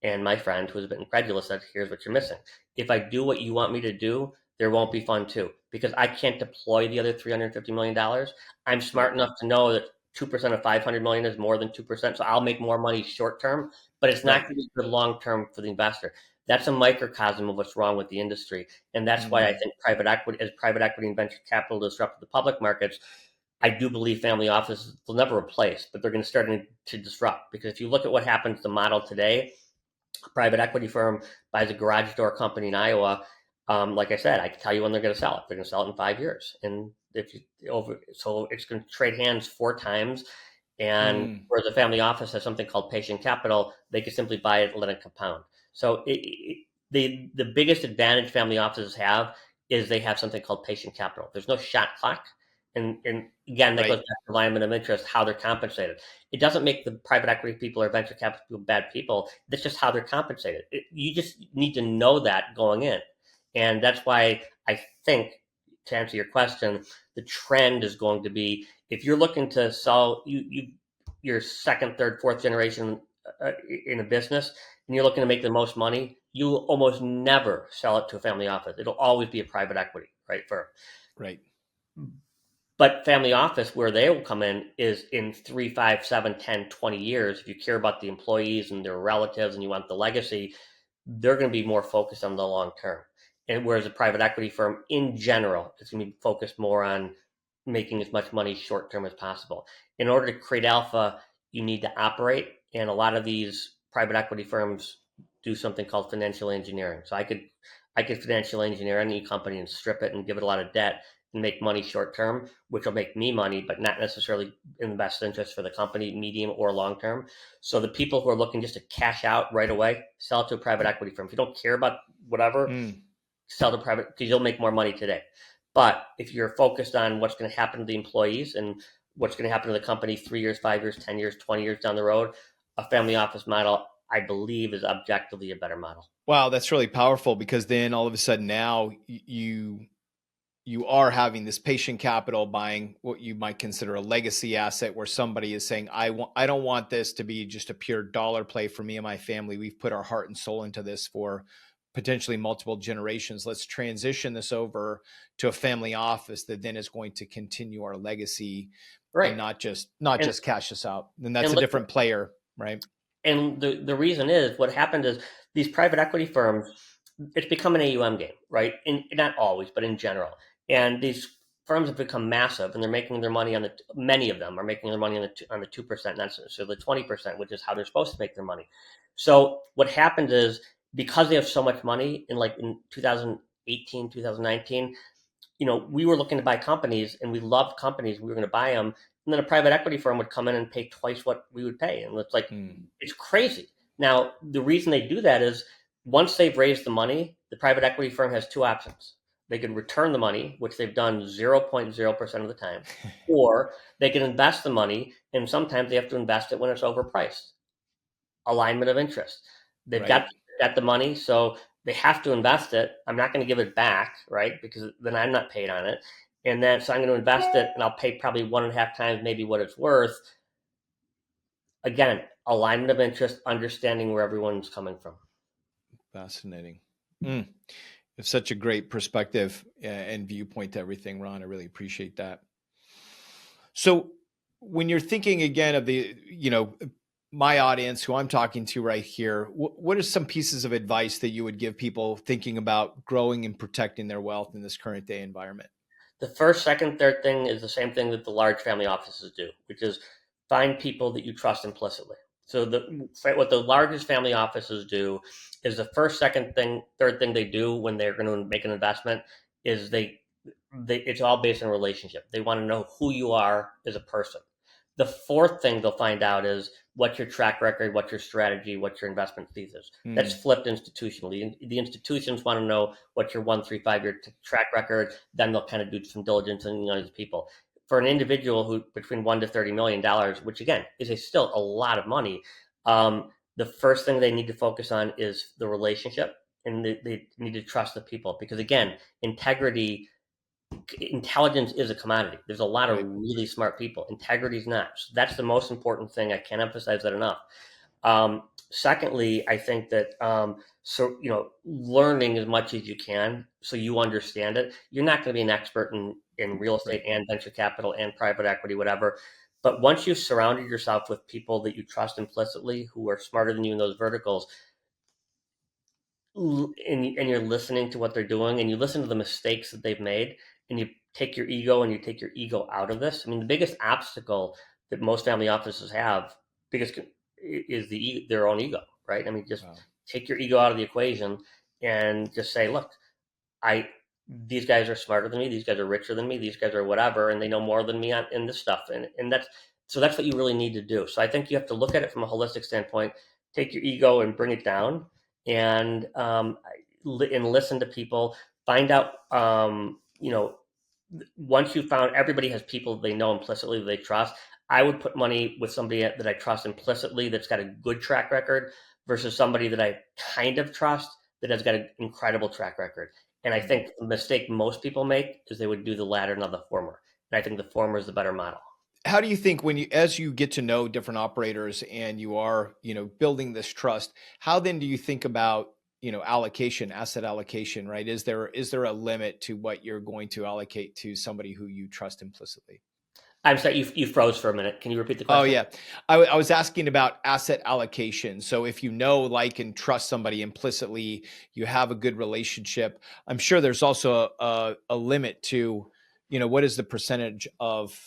And my friend, who was a bit incredulous, said, "Here's what you're missing. If I do what you want me to do, there won't be fun two because I can't deploy the other $350 million. I'm right. smart enough to know that 2% of 500 million is more than 2%. So I'll make more money short term, but it's not Right. going to be good long term for the investor." That's a microcosm of what's wrong with the industry. And that's why I Mm, think private equity and venture capital disrupted the public markets, I do believe family offices will never replace, but they're going to start to disrupt. Because if you look at what happens to the model today, private equity firm buys a garage door company in Iowa. Like I said, I can tell you when they're going to sell it. They're going to sell it in 5 years, and if you so it's going to trade hands 4 times. And mm, where the family office has something called patient capital, they could simply buy it and let it compound. So the biggest advantage family offices have is they have something called patient capital. There's no shot clock, and again, that goes right. back to alignment of interest, how they're compensated. It doesn't make the private equity people or venture capital people bad people. That's just how they're compensated. You just need to know that going in. And that's why I think, to answer your question, the trend is going to be, if you're looking to sell your second, third, fourth generation in a business, and you're looking to make the most money, you will almost never sell it to a family office. It'll always be a private equity, right, firm. Right. But family office, where they will come in, is in 3, 5, 7, 10, 20 years. If you care about the employees and their relatives and you want the legacy, they're going to be more focused on the long term. And whereas a private equity firm in general is going to be focused more on making as much money short term as possible. In order to create alpha, you need to operate. And a lot of these private equity firms do something called financial engineering. So I could financial engineer any company and strip it and give it a lot of debt and make money short term, which will make me money, but not necessarily in the best interest for the company, medium or long term. So the people who are looking just to cash out right away, sell it to a private equity firm. If you don't care about whatever, Mm, sell to private because you'll make more money today. But if you're focused on what's going to happen to the employees and what's going to happen to the company 3 years, 5 years, 10 years, 20 years down the road, a family office model, I believe, is objectively a better model. Wow, that's really powerful, because then all of a sudden now you are having this patient capital buying what you might consider a legacy asset, where somebody is saying, I don't want this to be just a pure dollar play for me and my family. We've put our heart and soul into this for potentially multiple generations. Let's transition this over to a family office that then is going to continue our legacy, and Right. not And just cash us out. Then that's and a look, different player, right? and the reason is, what happened is, these private equity firms, it's become an AUM game, right? In not always, but in general. And these firms have become massive, and they're making their money on the, many of them are making their money on the 2%, not so the 20%, which is how they're supposed to make their money. So what happened is, because they have so much money, in 2018, 2019, we were looking to buy companies, and we loved companies. We were going to buy them. And then a private equity firm would come in and pay twice what we would pay. And it's like, it's crazy. Now, the reason they do that is, once they've raised the money, the private equity firm has two options. They can return the money, which they've done 0.0% of the time, or they can invest the money, and sometimes they have to invest it when it's overpriced. Alignment of interest. They've Right. got the money, so they have to invest it. I'm not going to give it back, right? Because then I'm not paid on it. And then, so I'm going to invest it, and I'll pay probably 1.5 times maybe what it's worth. Again, alignment of interest, understanding where everyone's coming from. Fascinating. It's such a great perspective and viewpoint to everything, Ron. I really appreciate that. So when you're thinking again of my audience who I'm talking to right here, what are some pieces of advice that you would give people thinking about growing and protecting their wealth in this current day environment? The first, second, third thing is the same thing that the large family offices do, which is find people that you trust implicitly. So what the largest family offices do is, the first, second thing, third thing they do when they're going to make an investment is, it's all based on relationship. They want to know who you are as a person. The fourth thing they'll find out is, what's your track record, what's your strategy, what's your investment thesis. That's flipped institutionally. The institutions want to know what's your 1, 3, 5 year track record. Then they'll kind of do some diligence on these people. For an individual who between $1 to $30 million, which again is still a lot of money, the first thing they need to focus on is the relationship, and they need to trust the people, because again, intelligence is a commodity. There's a lot of Right. really smart people. Integrity is not. So that's the most important thing. I can't emphasize that enough. Secondly, I think that learning as much as you can so you understand it. You're not going to be an expert in real estate Right. and venture capital and private equity, whatever. But once you've surrounded yourself with people that you trust implicitly, who are smarter than you in those verticals, and you're listening to what they're doing, and you listen to the mistakes that they've made, and you take your ego out of this. I mean, the biggest obstacle that most family offices have, biggest, is their own ego, right? I mean, just Wow. take your ego out of the equation, and just say, look, I these guys are smarter than me, these guys are richer than me, these guys are whatever, and they know more than me in this stuff, and that's what you really need to do. So I think you have to look at it from a holistic standpoint, take your ego and bring it down, and listen to people, find out, once you found, everybody has people they know implicitly that they trust. I would put money with somebody that I trust implicitly, that's got a good track record, versus somebody that I kind of trust that has got an incredible track record. And I think the mistake most people make is they would do the latter, not the former. And I think the former is the better model. How do you think, as you get to know different operators and you are, building this trust, how then do you think about, asset allocation, right? Is there a limit to what you're going to allocate to somebody who you trust implicitly? I'm sorry, you froze for a minute. Can you repeat the Oh question? yeah. I was asking about asset allocation. So if you know, like, and trust somebody implicitly, you have a good relationship. I'm sure there's also a limit to, what is the percentage of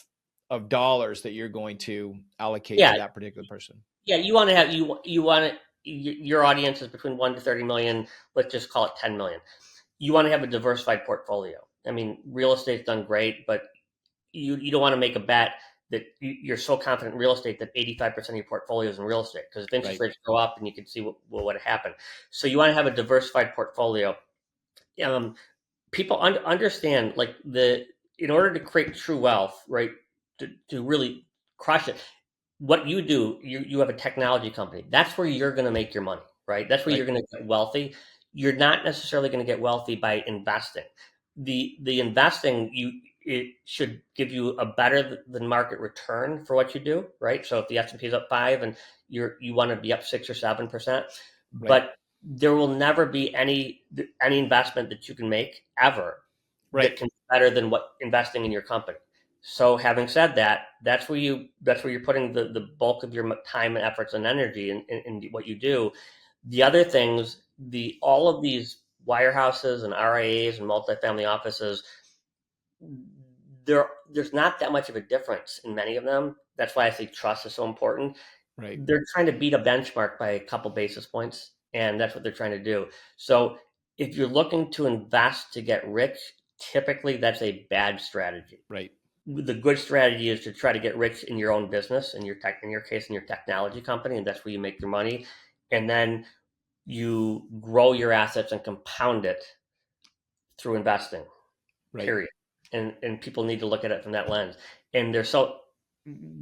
dollars that you're going to allocate to Yeah, that particular person. yeah. You want to have you want to your audience is between 1 to 30 million. Let's just call it 10 million. You want to have a diversified portfolio. I mean, real estate's done great, but you don't want to make a bet that you're so confident in real estate that 85% of your portfolio is in real estate, because if interest Right. rates go up, and you can see what would happen. So you want to have a diversified portfolio. Um, People understand, like, in order to create true wealth, right? to really crush it. What you do, you have a technology company. That's where you're going to make your money, right? That's where Right. you're going to get wealthy. You're not necessarily going to get wealthy by investing. The investing, it should give you a better than market return for what you do, right? So if the S&P is up 5 and you want to be up 6 or 7%, Right. but there will never be any investment that you can make ever Right. that can be better than what investing in your company. So having said that, that's where you're putting the bulk of your time and efforts and energy in what you do. The other things, all of these wirehouses and RIAs and multifamily offices, there's not that much of a difference in many of them. That's why I think trust is so important. Right. They're trying to beat a benchmark by a couple basis points, and that's what they're trying to do. So if you're looking to invest to get rich, typically that's a bad strategy. Right. The good strategy is to try to get rich in your own business, in your case, in your technology company, and that's where you make your money. And then you grow your assets and compound it through investing, Right. period. And people need to look at it from that lens. And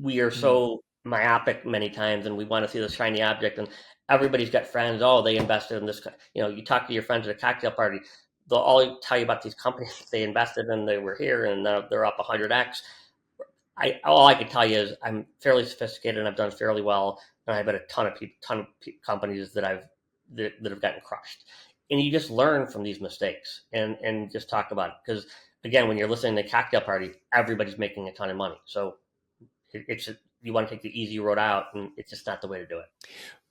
we are Mm. so myopic many times, and we want to see the shiny object. And everybody's got friends. Oh, they invested in this. You talk to your friends at a cocktail party. They'll all tell you about these companies they invested in. They were here, and they're up 100x. All I can tell you is I'm fairly sophisticated and I've done fairly well, and I've had a ton of companies that have gotten crushed. And you just learn from these mistakes and just talk about it, because again, when you're listening to a cocktail party, everybody's making a ton of money. So it's you want to take the easy road out, and it's just not the way to do it.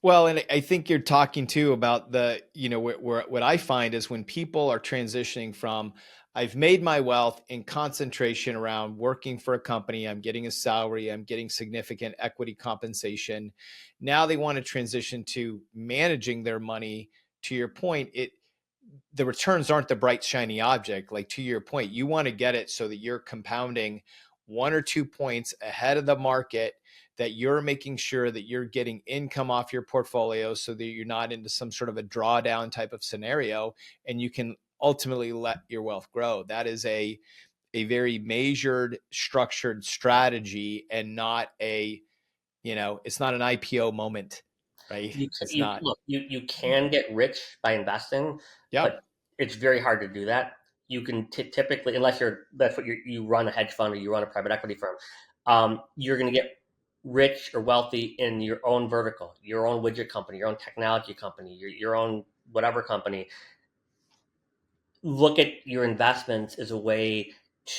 Well, and I think you're talking too about what I find is when people are transitioning from I've made my wealth in concentration around working for a company, I'm getting a salary, I'm getting significant equity compensation. Now they want to transition to managing their money. To your point, the returns aren't the bright shiny object. Like to your point, you want to get it so that you're compounding 1 or 2 points ahead of the market, that you're making sure that you're getting income off your portfolio so that you're not into some sort of a drawdown type of scenario, and you can ultimately let your wealth grow. That is a very measured, structured strategy, and not it's not an IPO moment, right? It's not. You can get rich by investing, Yep. but it's very hard to do that. You can typically, unless that's what you run a hedge fund or you run a private equity firm, you're going to get rich or wealthy in your own vertical, your own widget company, your own technology company, your own whatever company. Look at your investments as a way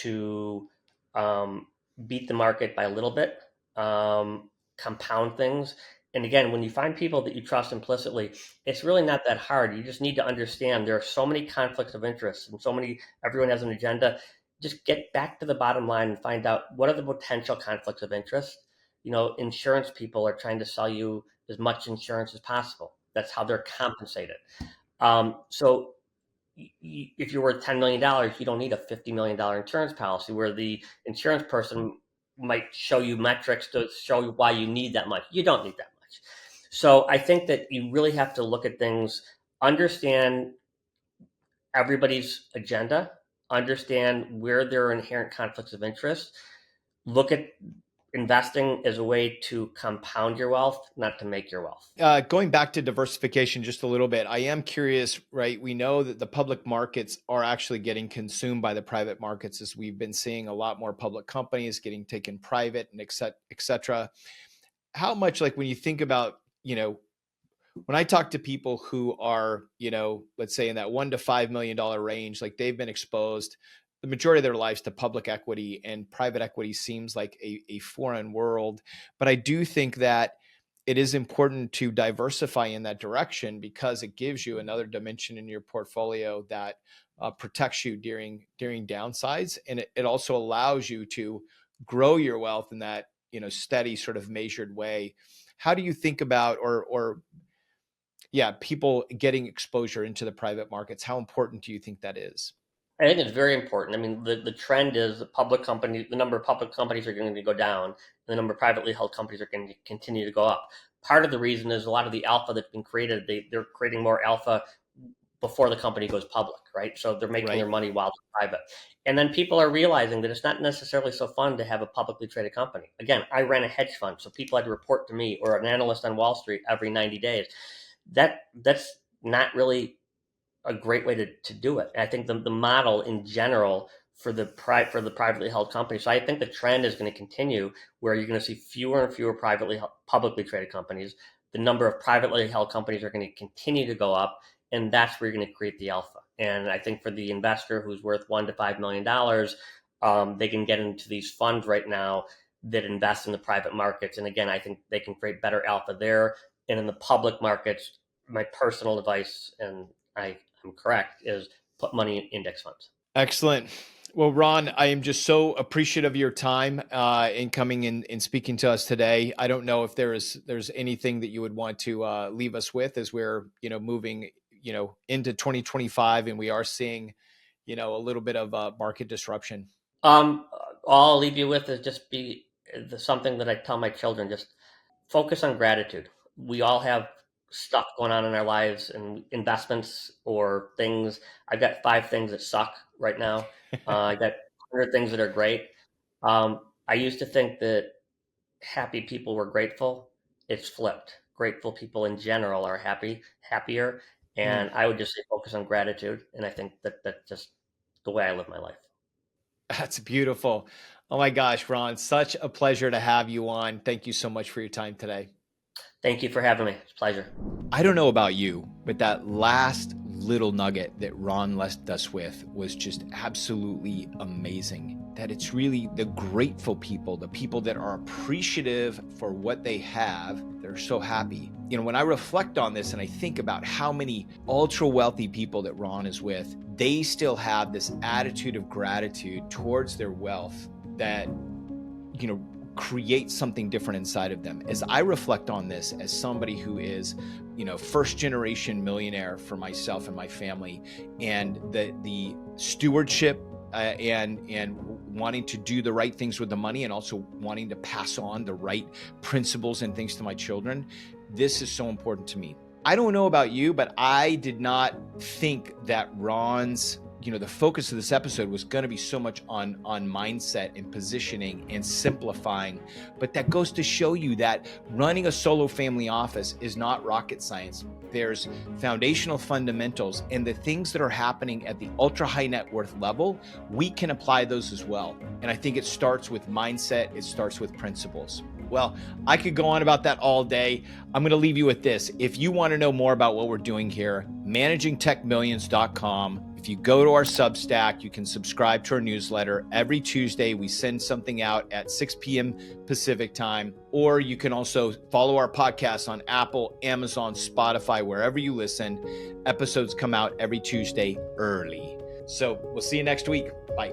to um, beat the market by a little bit, compound things. And again, when you find people that you trust implicitly, it's really not that hard. You just need to understand there are so many conflicts of interest and everyone has an agenda. Just get back to the bottom line and find out what are the potential conflicts of interest. Insurance people are trying to sell you as much insurance as possible. That's how they're compensated. So if you're worth $10 million, you don't need a $50 million insurance policy, where the insurance person might show you metrics to show you why you need that much. You don't need that much. So I think that you really have to look at things, understand everybody's agenda, understand where there are inherent conflicts of interest, look at investing as a way to compound your wealth, not to make your wealth. Going back to diversification just a little bit, I am curious, right? We know that the public markets are actually getting consumed by the private markets, as we've been seeing a lot more public companies getting taken private and et cetera. How much, like when you think about, when I talk to people who are, let's say in that $1 to $5 million range, like they've been exposed the majority of their lives to public equity, and private equity seems like a foreign world. But I do think that it is important to diversify in that direction, because it gives you another dimension in your portfolio that protects you during downsides, and it also allows you to grow your wealth in that steady sort of measured way. How do you think about or yeah, people getting exposure into the private markets? How important do you think that is? I think it's very important. I mean, the trend is the number of public companies are going to go down, and the number of privately held companies are going to continue to go up. Part of the reason is a lot of the alpha that's been created. They're creating more alpha before the company goes public, right? So they're making their Right. money while they're private. And then people are realizing that it's not necessarily so fun to have a publicly traded company. Again, I ran a hedge fund, so people had to report to me or an analyst on Wall Street every 90 days. That's not really a great way to do it. I think the model in general for the privately held company. So I think the trend is going to continue where you're going to see fewer and fewer publicly traded companies. The number of privately held companies are going to continue to go up, and that's where you're going to create the alpha. And I think for the investor who's worth $1 to $5 million, they can get into these funds right now that invest in the private markets. And again, I think they can create better alpha there. And in the public markets, my personal advice, and I'm correct, is put money in index funds. Excellent. Well, Ron, I am just so appreciative of your time in coming in and speaking to us today. I don't know if there's anything that you would want to leave us with as we're moving into 2025, and we are seeing a little bit of market disruption. All I'll leave you with is just be something that I tell my children: just focus on gratitude. We all have stuff going on in our lives and investments or things. I've got 5 things that suck right now. I got 100 things that are great. I used to think that happy people were grateful. It's flipped. Grateful people in general are happier. And I would just say focus on gratitude. And I think that that's just the way I live my life. That's beautiful. Oh my gosh, Ron, such a pleasure to have you on. Thank you so much for your time today. Thank you for having me. It's a pleasure. I don't know about you, but that last little nugget that Ron left us with was just absolutely amazing. That it's really the grateful people, the people that are appreciative for what they have, they're so happy. When I reflect on this and I think about how many ultra wealthy people that Ron is with, they still have this attitude of gratitude towards their wealth that, create something different inside of them. As I reflect on this as somebody who is, first generation millionaire for myself and my family, and the stewardship and wanting to do the right things with the money, and also wanting to pass on the right principles and things to my children, this is so important to me. I don't know about you, but I did not think that Ron's the focus of this episode was going to be so much on mindset and positioning and simplifying. But that goes to show you that running a solo family office is not rocket science. There's foundational fundamentals, and the things that are happening at the ultra high net worth level, we can apply those as well. And I think it starts with mindset. It starts with principles. Well, I could go on about that all day. I'm going to leave you with this. If you want to know more about what we're doing here, managingtechmillions.com. If you go to our Substack, you can subscribe to our newsletter. Every Tuesday, we send something out at 6 p.m. Pacific time. Or you can also follow our podcast on Apple, Amazon, Spotify, wherever you listen. Episodes come out every Tuesday early. So we'll see you next week. Bye.